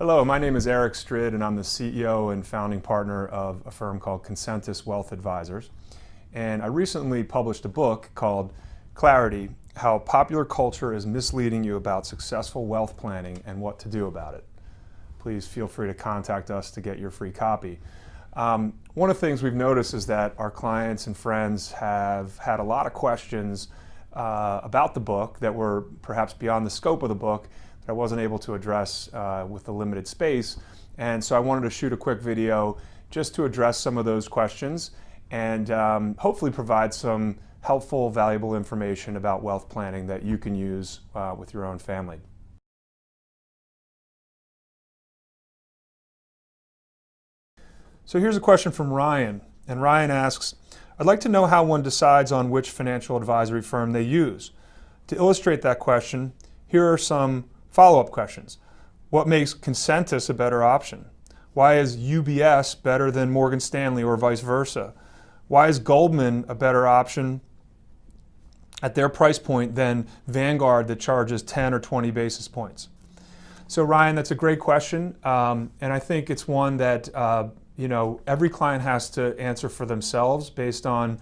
Hello, my name is Erik and I'm the CEO and founding partner of a firm called Concentus Wealth Advisors. And I recently published a book called Clarity: How Popular Culture is Misleading You About Successful Wealth Planning and What to Do About It. Please feel free to contact us to get your free copy. One of the things we've noticed is that our clients and friends have had a lot of questions about the book that were perhaps beyond the scope of the book that I wasn't able to address with the limited space. And so I wanted to shoot a quick video just to address some of those questions and hopefully provide some helpful, valuable information about wealth planning that you can use with your own family. So here's a question from Ryan, and Ryan asks, I'd like to know how one decides on which financial advisory firm they use. To illustrate that question, here are some follow-up questions. What makes Concentus a better option? Why is UBS better than Morgan Stanley or vice versa? Why is Goldman a better option at their price point than Vanguard that charges 10 or 20 basis points? So Ryan, that's a great question, and I think it's one that every client has to answer for themselves based on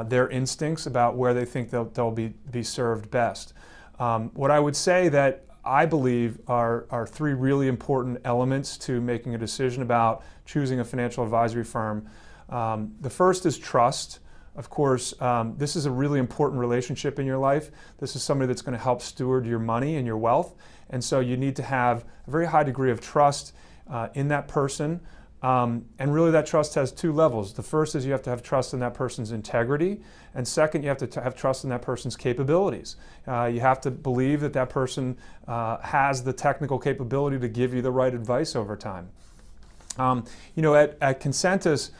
their instincts about where they think they'll be served best. What I would say that I believe are three really important elements to making a decision about choosing a financial advisory firm. The first is trust. Of course, this is a really important relationship in your life. This is somebody that's going to help steward your money and your wealth. And so you need to have a very high degree of trust in that person. And really that trust has two levels. The first is you have to have trust in that person's integrity, and second, you have to have trust in that person's capabilities. You have to believe that that person has the technical capability to give you the right advice over time. At Concentus,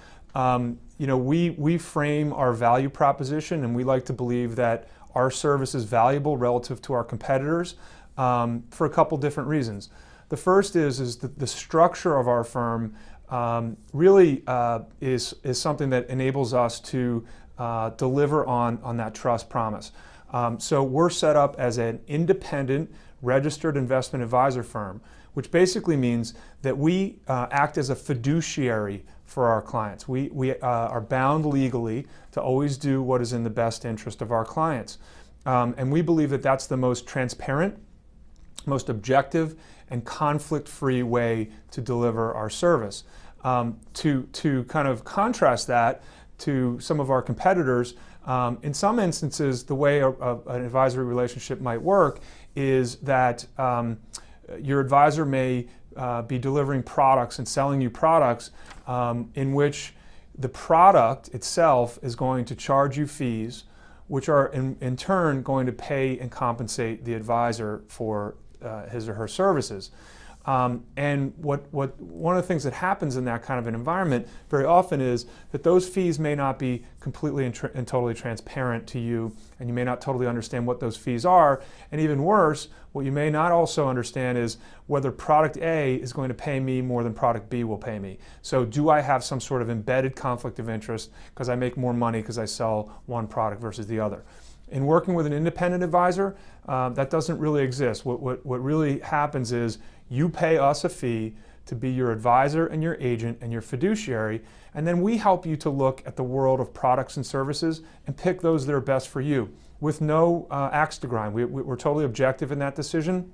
we frame our value proposition, and we like to believe that our service is valuable relative to our competitors for a couple different reasons. The first is that the structure of our firm really is something that enables us to deliver on that trust promise. So we're set up as an independent registered investment advisor firm, which basically means that we act as a fiduciary for our clients. We are bound legally to always do what is in the best interest of our clients. And we believe that that's the most transparent, most objective, and conflict-free way to deliver our service. To kind of contrast that to some of our competitors, in some instances, the way an advisory relationship might work is that your advisor may be delivering products and selling you products in which the product itself is going to charge you fees, which are in turn going to pay and compensate the advisor for his or her services. And one of the things that happens in that kind of an environment very often is that those fees may not be completely and totally transparent to you, and you may not totally understand what those fees are. And even worse, what you may not also understand is whether product A is going to pay me more than product B will pay me. So do I have some sort of embedded conflict of interest because I make more money because I sell one product versus the other? In working with an independent advisor, that doesn't really exist. What really happens is you pay us a fee to be your advisor and your agent and your fiduciary, and then we help you to look at the world of products and services and pick those that are best for you with no axe to grind. We're totally objective in that decision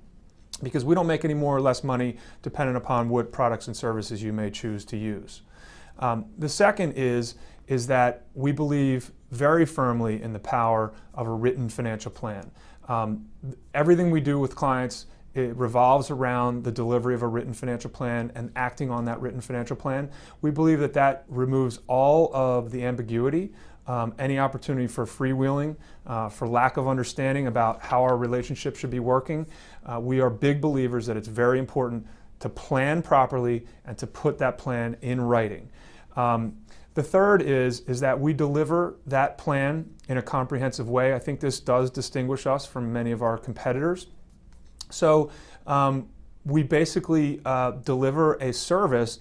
because we don't make any more or less money dependent upon what products and services you may choose to use. The second is that we believe very firmly in the power of a written financial plan. Everything we do with clients, it revolves around the delivery of a written financial plan and acting on that written financial plan. We believe that removes all of the ambiguity, any opportunity for freewheeling, for lack of understanding about how our relationship should be working. We are big believers that it's very important to plan properly and to put that plan in writing. The third is that we deliver that plan in a comprehensive way. I think this does distinguish us from many of our competitors. So we basically deliver a service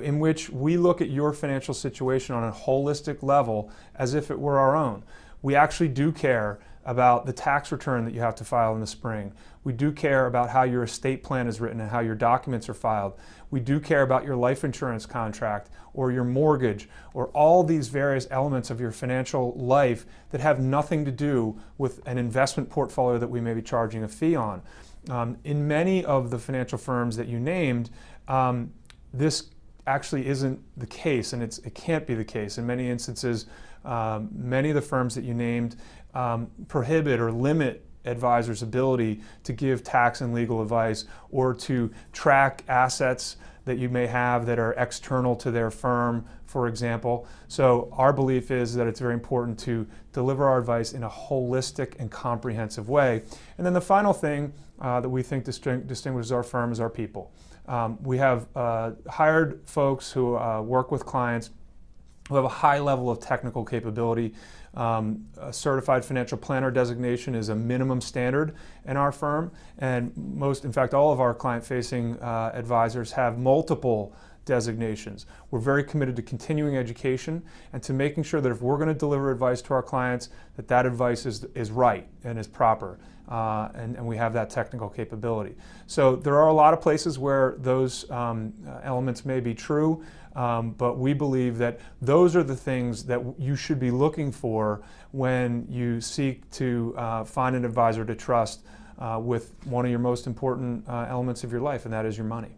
in which we look at your financial situation on a holistic level as if it were our own. We actually do care about the tax return that you have to file in the spring. We do care about how your estate plan is written and how your documents are filed. We do care about your life insurance contract or your mortgage or all these various elements of your financial life that have nothing to do with an investment portfolio that we may be charging a fee on. In many of the financial firms that you named, this actually isn't the case, and it can't be the case. In many instances, many of the firms that you named prohibit or limit advisors' ability to give tax and legal advice or to track assets that you may have that are external to their firm, for example. So our belief is that it's very important to deliver our advice in a holistic and comprehensive way. And then the final thing that we think distinguishes our firm is our people. We have hired folks who work with clients who have a high level of technical capability. A certified financial planner designation is a minimum standard in our firm, and in fact, all of our client-facing advisors have multiple designations. We're very committed to continuing education and to making sure that if we're going to deliver advice to our clients, that advice is right and is proper, and we have that technical capability. So there are a lot of places where those elements may be true. But we believe that those are the things that you should be looking for when you seek to find an advisor to trust with one of your most important elements of your life, and that is your money.